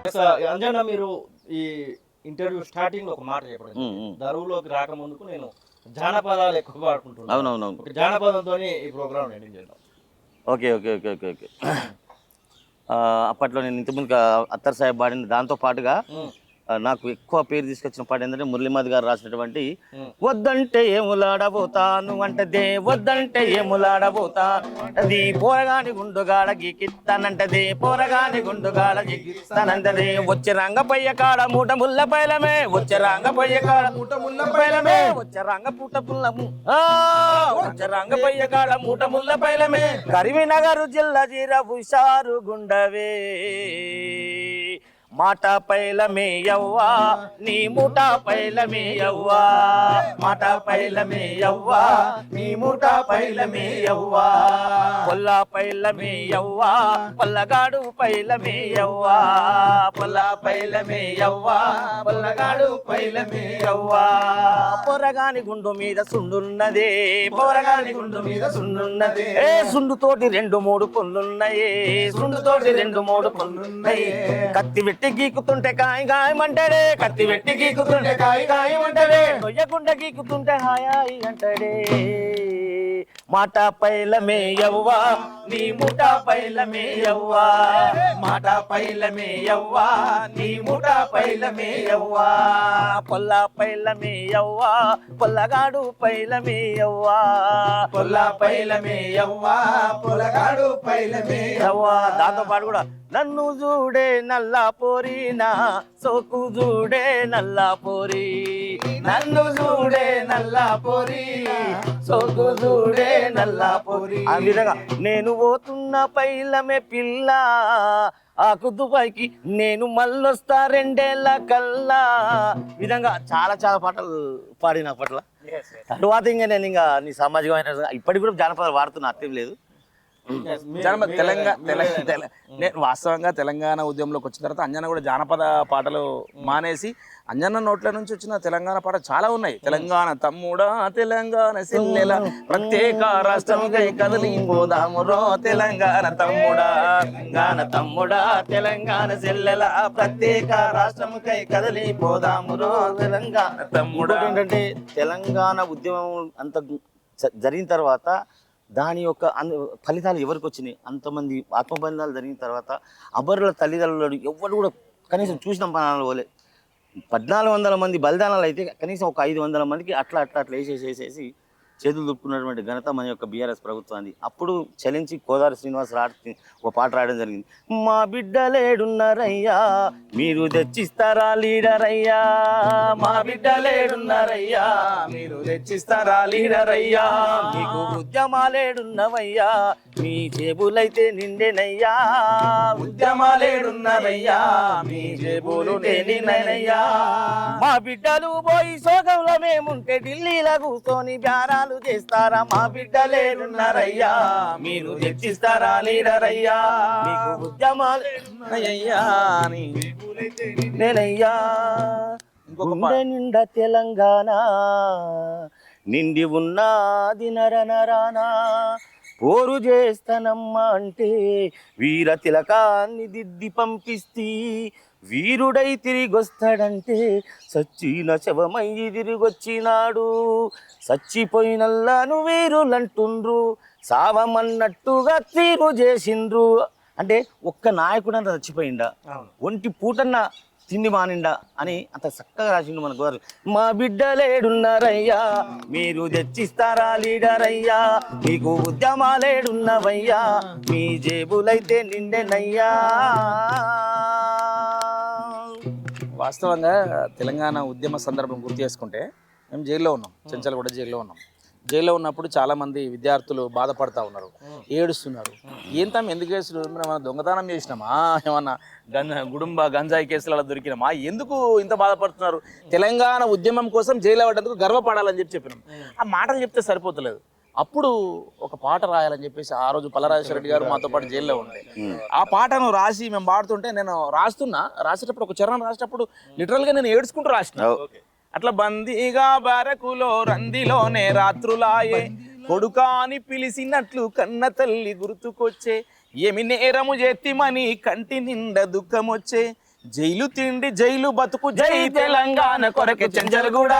అంజన్న మీరు ఈ interview starting లో ఒక మాట చెప్పండి, దరువులోకి రాకముందుకు నేను జానపదాలు ఎక్కువ పాడుకుంటున్నాను. అవునవునవును. జానపదంతో ఈ ప్రోగ్రామ్ ఎండింగ్ చేద్దాం. Okay okay okay okay okay అప్పట్లో నేను ఇంతకుముందు అత్తర్ సాహెబ్ పాడిన దాంతో పాటుగా నాకు ఎక్కువ పేరు తీసుకొచ్చిన పాట ఏంటంటే మురళీమద్ గారు రాసినటువంటి వద్దంటే ఏములాడబోతాను అంటదే, వద్దంటే ఏములాడబోతా అది పోరగాని గుండుగాడ గీకిస్తానంటదే, పోరగాని గుండుగాడ గీకిస్తానంటదే, వచ్చే రంగపయ్య కాడ మూట ముళ్ళ పైలమే, వచ్చే రంగపయ్య కాడ మూట ముళ్ళ పైలమే, వచ్చే రంగ పూట పుల్లము వచ్చే రంగపయ్య కాడ మూట ముళ్ళ పైలమే, కరీంనగర్ జిల్లా జీర హుషారు గుండవే, మాట పైలమే యవ్వా నీ మూట పైలమే యవ్వా, మాట పైలమే యవ్వా నీ మూట పైలమే యవ్వా, పొల్ల పైలమే యవ్వా పొల్లగాడు పైలమే యవ్వా, పొల్ల పైలమే యవ్వా పొల్లగాడు పైలమే యవ్వా, పొరగాని గుండు మీద సుండున్నదే, పొరగాని గుండు మీద సుండున్నదే, ఏ సుండుతోటి 2-3 పొల్లున్నాయే, సుండుతోటి 2-3 పొల్లున్నాయి, కత్తి పెట్టి గీకుతుంటే కాయ గాయమంటాడే, కత్తి పెట్టి గీకుతుంటే కాయ గాయమంటాడే, నొయ్యకుండా గీకుతుంటే హాయాయి అంటాడే, మాట పైలమే యవ్వా నీ మూట పైలమే యవ్వా, మాట పైలమే యవ్వా నీ మూట పైలమే యవ్వా, పొల్ల పైలమే యవ్వా పొల్లగాడు పైలమే యవ్వా, పొల్ల పైలమే యవ్వా పొల్లగాడు పైలమే యవ్వా. దాంతో పాటు కూడా నన్ను చూడే నల్లా పోరినా సోకు చూడే నల్లా పోరి, నన్ను చూడే నల్లా పోరి సోకు చూడే నల్లా పోరి, ఆ విధంగా నేను పోతున్న పైలమే పిల్ల ఆకు దుబాయ్కి నేను మళ్ళొస్తా 2 ఏళ్ల కల్లా, విధంగా చాలా చాలా పాటలు పాడిన అప్పట్లో. తర్వాత ఇంకా నేను ఇంకా నీ సామాజికమైన ఇప్పటికి కూడా జానపదాలు వాడుతున్నా, అర్థం లేదు. నేను వాస్తవంగా తెలంగాణ ఉద్యమంలోకి వచ్చిన తర్వాత అంజన్న కూడా జానపద పాటలు మానేసి అంజన్న నోట్ల నుంచి వచ్చిన తెలంగాణ పాట చాలా ఉన్నాయి. తెలంగాణ తమ్ముడా తెలంగాణ సెల్లెల ప్రత్యేక రాష్ట్రంకై కదిలిపోదామురో, తెలంగాణ తమ్ముడా తెలంగాణ తమ్ముడా తెలంగాణ సెల్లెల ప్రత్యేక రాష్ట్రంకై కదిలిపోదామురో, తెలంగాణ తమ్ముడా. ఏంటంటే తెలంగాణ ఉద్యమం అంత జరిగిన తర్వాత దాని యొక్క ఫలితాలు ఎవరికి వచ్చినాయి, అంతమంది ఆత్మబంధాలు జరిగిన తర్వాత అమరుల తల్లిదండ్రులు ఎవరు కూడా కనీసం చూసిన పనాలు పోలే. 1400 మంది బలిదానాలు అయితే కనీసం ఒక 500 మందికి అట్లా వేసేసి చేతులు దుప్పుకున్నటువంటి ఘనత మన యొక్క బీఆర్ఎస్ ప్రభుత్వాన్ని. అప్పుడు చలించి కోదారి శ్రీనివాస్ ఒక పాట రాయడం జరిగింది, మా బిడ్డలేడున్నారయ్యా మీరు తెచ్చిస్తారా లీడర్ అయ్యా, మా బిడ్డలేడున్నారయ్యా మీరు తెచ్చిస్తారా లీడర్ అయ్యా, మీకు ఉద్యమాలేడున్నవయ్యా మీ జేబులైతే నిండేనయ్యా, ఉద్యమాలేడున్నారయ్యా మీ జేబులు నిండేనయ్యా, మా బిడ్డలు పోయి సోగంలో మేముంటే ఢిల్లీలో కూర్చొని బ్యారాలు చేస్తారా, మా బిడ్డలేడున్నారయ్యా మీరు తెచ్చిస్తారా లీడర్ అయ్యా, మీకు ఉద్యమాలేడున్నారయ్యా నేనయ్యా, గుండె నిండా తెలంగాణ నిండి ఉన్నది నరనరానా, పోరు చేస్తానమ్మా అంటే వీర తిలకాన్ని దిద్ది పంపిస్తీ, వీరుడై తిరిగొస్తాడంటే సచ్చిన శవమయ్యి తిరిగొచ్చినాడు, చచ్చిపోయినల్లాను వీరులంటుండ్రు సావమన్నట్టుగా తీరు చేసిండ్రు. అంటే ఒక్క నాయకుడు అంత చచ్చిపోయిండా, ఒంటి పూటన్న తిండి మానిండా అని అంత చక్కగా రాసిండు మన గోరు. మా బిడ్డలేడున్నారయ్యా మీరు తెచ్చిస్తారా లీడర్ అయ్యా, మీకు ఉద్యమాలేడున్నవయ్యా మీ జేబులైతే నిండెనయ్యా. వాస్తవంగా తెలంగాణ ఉద్యమ సందర్భం గుర్తు చేసుకుంటే మేము జైల్లో ఉన్నాం, చెంచల్గూడ జైల్లో ఉన్నాం. జైల్లో ఉన్నప్పుడు చాలామంది విద్యార్థులు బాధపడతా ఉన్నారు, ఏడుస్తున్నారు. ఏంటం ఎందుకు ఏడుస్తున్నారు, ఏమన్నా దొంగతనం చేసినామా, ఏమన్నా గంజాయి కేసులలో దొరికినామా, ఎందుకు ఇంత బాధపడుతున్నారు, తెలంగాణ ఉద్యమం కోసం జైలు అవ్వడానికి గర్వపడాలని చెప్పినాం. ఆ మాటలు చెప్తే సరిపోతలేదు. అప్పుడు ఒక పాట రాయాలని చెప్పేసి ఆ రోజు పల్లరాజేశ్వర రెడ్డి గారు మాతో పాటు జైల్లో ఉండే, ఆ పాటను రాసి మేము పాడుతుంటే నేను రాసేటప్పుడు ఒక చరణం రాసేటప్పుడు లిటరల్గా నేను ఏడ్చుకుంటూ రాసిన. అట్లా బందీగా బారకులో రందిలోనే రాత్రులాయే, కొడుకా అని పిలిచినట్లు కన్న తల్లి గుర్తుకొచ్చే, ఏమి నేరము చేతిమని కంటి నిండా దుఃఖమొచ్చే, జైలు తిండి జైలు బతుకు జై తెలంగాణ కొరకే చెంచల్గూడ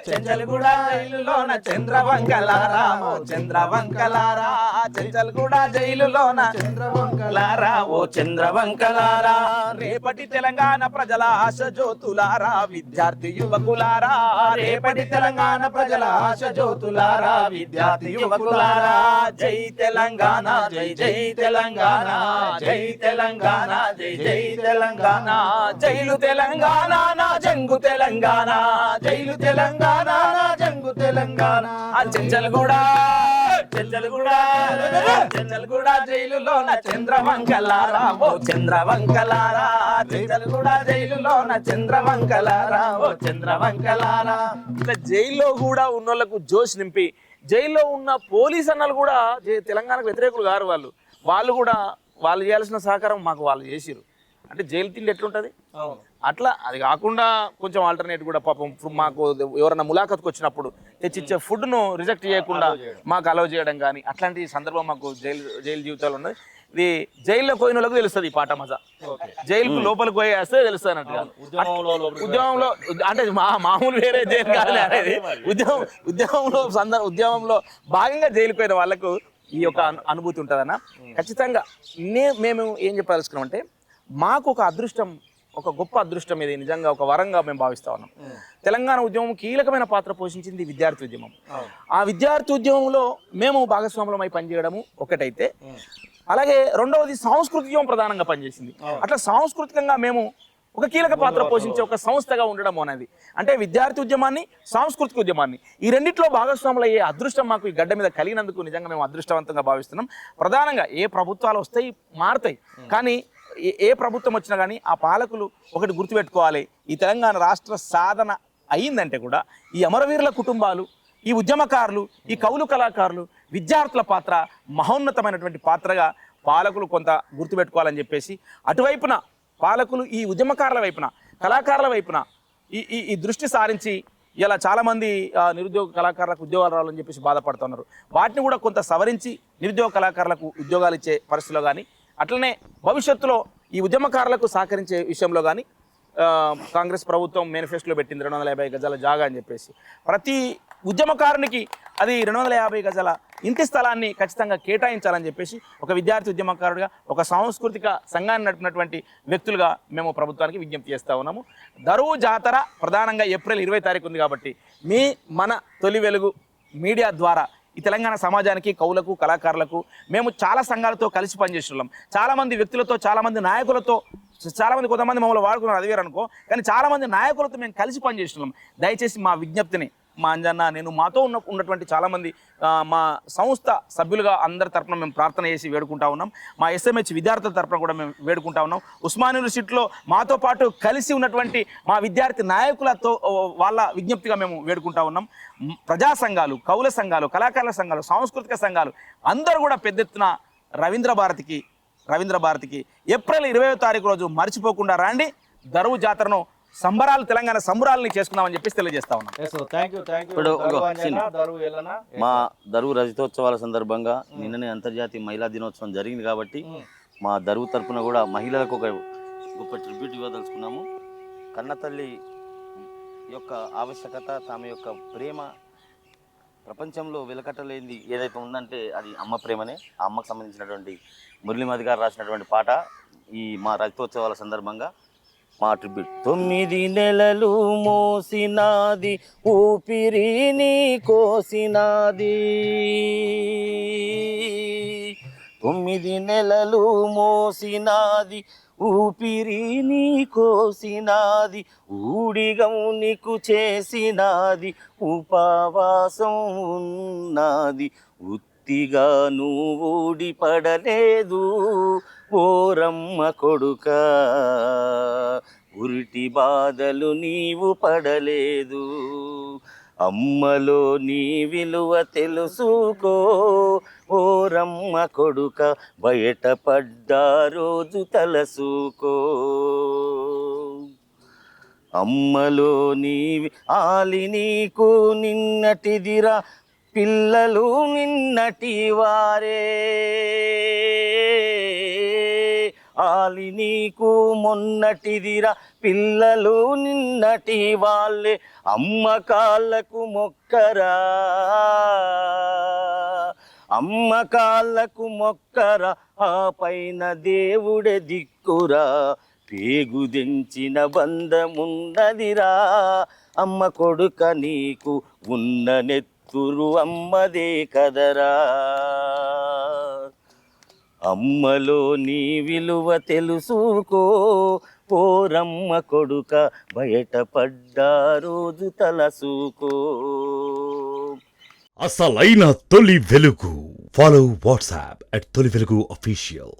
జైలులోన చంద్రవంకలారా ఓ చంద్రవంకలారా చెంచల్గూడ జైలులోన చంద్రవంకలారా ఓ చంద్రవంకలారా రేపటి తెలంగాణ ప్రజల ఆశ జ్యోతులారా విద్యార్థి యువకులారా రేపటి తెలంగాణ ప్రజల ఆశ జ్యోతులారా విద్యార్థి యువకులారా జై తెలంగాణ జై జై తెలంగాణ జై తెలంగాణ జై జై తెలంగాణ జైలు తెలంగాణ నా జంగు తెలంగాణ జైలు తెలంగాణ నా జంగు తెలంగాణ చెంచల్గూడ జైలులోన చంద్రవంకలారా ఓ చంద్రవంకలారా చెంచల్గూడ జైలులోన చంద్రవంకలారా ఓ చంద్రవంకలారా ఇట్లా జైల్లో కూడా ఉన్నోళ్లకు జోష్ నింపి జైల్లో ఉన్న పోలీస్ అన్నలు కూడా తెలంగాణకు వ్యతిరేకులు గారు వాళ్ళు కూడా వాళ్ళు చేయాల్సిన సహకారం మాకు వాళ్ళు చేసిరు అంటే జైలు తిండి ఎట్లుంటది అట్లా అది కాకుండా కొంచెం ఆల్టర్నేట్ కూడా పాపం మాకు ఎవరైనా ములాఖత్కి వచ్చినప్పుడు తెచ్చిచ్చే ఫుడ్ను రిజెక్ట్ చేయకుండా మాకు అలౌ చేయడం కానీ అట్లాంటి సందర్భం మాకు జైలు జీవితాలు ఉన్నది ఇది జైల్లో పోయిన వాళ్ళకు తెలుస్తుంది ఈ పాట మజా జైలుకు లోపలికి పోయేస్తే తెలుస్తుంది అన్నట్టుగా ఉద్యమంలో అంటే మామూలు వేరే జైలు కాదు అనేది ఉద్యమంలో భాగంగా జైలుకు పోయిన వాళ్ళకు ఈ యొక్క అనుభూతి ఉంటుందన్న ఖచ్చితంగా మేము ఏం చెప్పదలుచుకున్నామంటే మాకు ఒక అదృష్టం ఒక గొప్ప అదృష్టం ఇది నిజంగా ఒక వరంగా మేము భావిస్తా ఉన్నాం తెలంగాణ ఉద్యమం కీలకమైన పాత్ర పోషించింది విద్యార్థి ఉద్యమం ఆ విద్యార్థి ఉద్యమంలో మేము భాగస్వాములమై పనిచేయడము ఒకటైతే అలాగే రెండవది సాంస్కృతికం ప్రధానంగా పనిచేసింది అట్లా సాంస్కృతికంగా మేము ఒక కీలక పాత్ర పోషించే ఒక సంస్థగా ఉండడం అనేది అంటే విద్యార్థి ఉద్యమాన్ని సాంస్కృతిక ఉద్యమాన్ని ఈ రెండిట్లో భాగస్వాములు అయ్యే అదృష్టం మాకు ఈ గడ్డ మీద కలిగినందుకు నిజంగా మేము అదృష్టవంతంగా భావిస్తున్నాం ప్రధానంగా ఏ ప్రభుత్వాలు వస్తాయి మారుతాయి కానీ ఏ ప్రభుత్వం వచ్చినా కానీ ఆ పాలకులు ఒకటి గుర్తుపెట్టుకోవాలి ఈ తెలంగాణ రాష్ట్ర సాధన అయిందంటే కూడా ఈ అమరవీరుల కుటుంబాలు ఈ ఉద్యమకారులు ఈ కవులు కళాకారులు విద్యార్థుల పాత్ర మహోన్నతమైనటువంటి పాత్రగా పాలకులు కొంత గుర్తుపెట్టుకోవాలని చెప్పేసి అటువైపున పాలకులు ఈ ఉద్యమకారుల వైపున కళాకారుల వైపున ఈ దృష్టి సారించి ఇలా చాలామంది నిరుద్యోగ కళాకారులకు ఉద్యోగాలు రావాలని చెప్పేసి బాధపడుతున్నారు వాటిని కూడా కొంత సవరించి నిరుద్యోగ కళాకారులకు ఉద్యోగాలు ఇచ్చే పరిస్థితిలో కానీ అట్లనే భవిష్యత్తులో ఈ ఉద్యమకారులకు సహకరించే విషయంలో కానీ కాంగ్రెస్ ప్రభుత్వం మేనిఫెస్టోలో పెట్టింది 250 గజాల జాగా అని చెప్పేసి ప్రతి ఉద్యమకారునికి అది 250 గజాల ఇంటి స్థలాన్ని ఖచ్చితంగా కేటాయించాలని చెప్పేసి ఒక విద్యార్థి ఉద్యమకారుడిగా ఒక సాంస్కృతిక సంఘాన్ని నడిపినటువంటి వ్యక్తులుగా మేము ప్రభుత్వానికి విజ్ఞప్తి చేస్తూ ఉన్నాము దరువు జాతర ప్రధానంగా ఏప్రిల్ 20 తారీఖు ఉంది కాబట్టి మన తొలి వెలుగు మీడియా ద్వారా ఈ తెలంగాణ సమాజానికి కవులకు కళాకారులకు మేము చాలా సంఘాలతో కలిసి పనిచేస్తున్నాం చాలామంది వ్యక్తులతో చాలామంది నాయకులతో చాలామంది కొంతమంది మమ్మల్ని వాడుకున్నారు అది వేరు అనుకో కానీ చాలామంది నాయకులతో మేము కలిసి పనిచేస్తున్నాం దయచేసి మా విజ్ఞప్తిని మా అంజన్న నేను మాతో ఉన్నటువంటి చాలామంది మా సంస్థ సభ్యులుగా అందరి తరపున మేము ప్రార్థన చేసి వేడుకుంటా ఉన్నాం మా ఎస్ఎంహెచ్ విద్యార్థుల తరపున కూడా మేము వేడుకుంటా ఉన్నాం ఉస్మాన్ యూనివర్సిటీలో మాతో పాటు కలిసి ఉన్నటువంటి మా విద్యార్థి నాయకులతో వాళ్ళ విజ్ఞప్తిగా మేము వేడుకుంటా ఉన్నాం ప్రజా సంఘాలు కవుల సంఘాలు కళాకారుల సంఘాలు సాంస్కృతిక సంఘాలు అందరూ కూడా పెద్ద ఎత్తున రవీంద్ర భారతికి ఏప్రిల్ 20వ తారీఖు రోజు మర్చిపోకుండా రండి దరువు జాతరను సంబరాలు తెలంగాణ సంబరాలని చేసుకుందామని చెప్పేసి తెలియజేస్తా ఉన్నాం మా దరువు రజతోత్సవాల సందర్భంగా నిన్ననే అంతర్జాతీయ మహిళా దినోత్సవం జరిగింది కాబట్టి మా దరువు తరపున కూడా మహిళలకు ఒక గొప్ప ట్రిబ్యూట్ ఇవ్వదలుచుకున్నాము కన్నతల్లి యొక్క ఆవశ్యకత తమ యొక్క ప్రేమ ప్రపంచంలో వెలకట్టలేనిది ఏదైతే ఉందంటే అది అమ్మ ప్రేమనే ఆ అమ్మకు సంబంధించినటువంటి మురళీమతి గారు రాసినటువంటి పాట ఈ మా రజతోత్సవాల సందర్భంగా మా ట్రిబ్యూట్ 9 నెలలు మోసినాది ఊపిరిని కోసినాది 9 నెలలు మోసినాది ఊపిరిని కోసినాది ఊడిగం నీకు చేసినాది ఉపవాసం ఉన్నది ఉత్తిగా నువ్వు ఊడిపడలేదు ఓరమ్మ కొడుక ఉరిటి బాధలు నీవు పడలేదు అమ్మలో నీ విలువ తెలుసుకో ఓరమ్మ కొడుక బయటపడ్డ రోజు తలసుకో అమ్మలో నీవి ఆలి నీకు నిన్నటిదిరా పిల్లలు నిన్నటి వారే ఆలి నీకు మొన్నటిదిరా పిల్లలు నిన్నటి వాళ్ళే అమ్మ కాళ్ళకు మొక్కరా అమ్మ కాళ్ళకు మొక్కరా ఆ పైన దేవుడే దిక్కురా పేగు దించిన బంధమున్నదిరా అమ్మ కొడుక నీకు ఉన్న నెత్తురు అమ్మదే కదరా అమ్మలో నీ విలువ తెలుసుకో పోరమ్మ కొడుక బయటపడ్డా రోజు తలసుకో. అసలైన తొలి వెలుగు. ఫాలో వాట్సాప్ @తొలి వెలుగు official.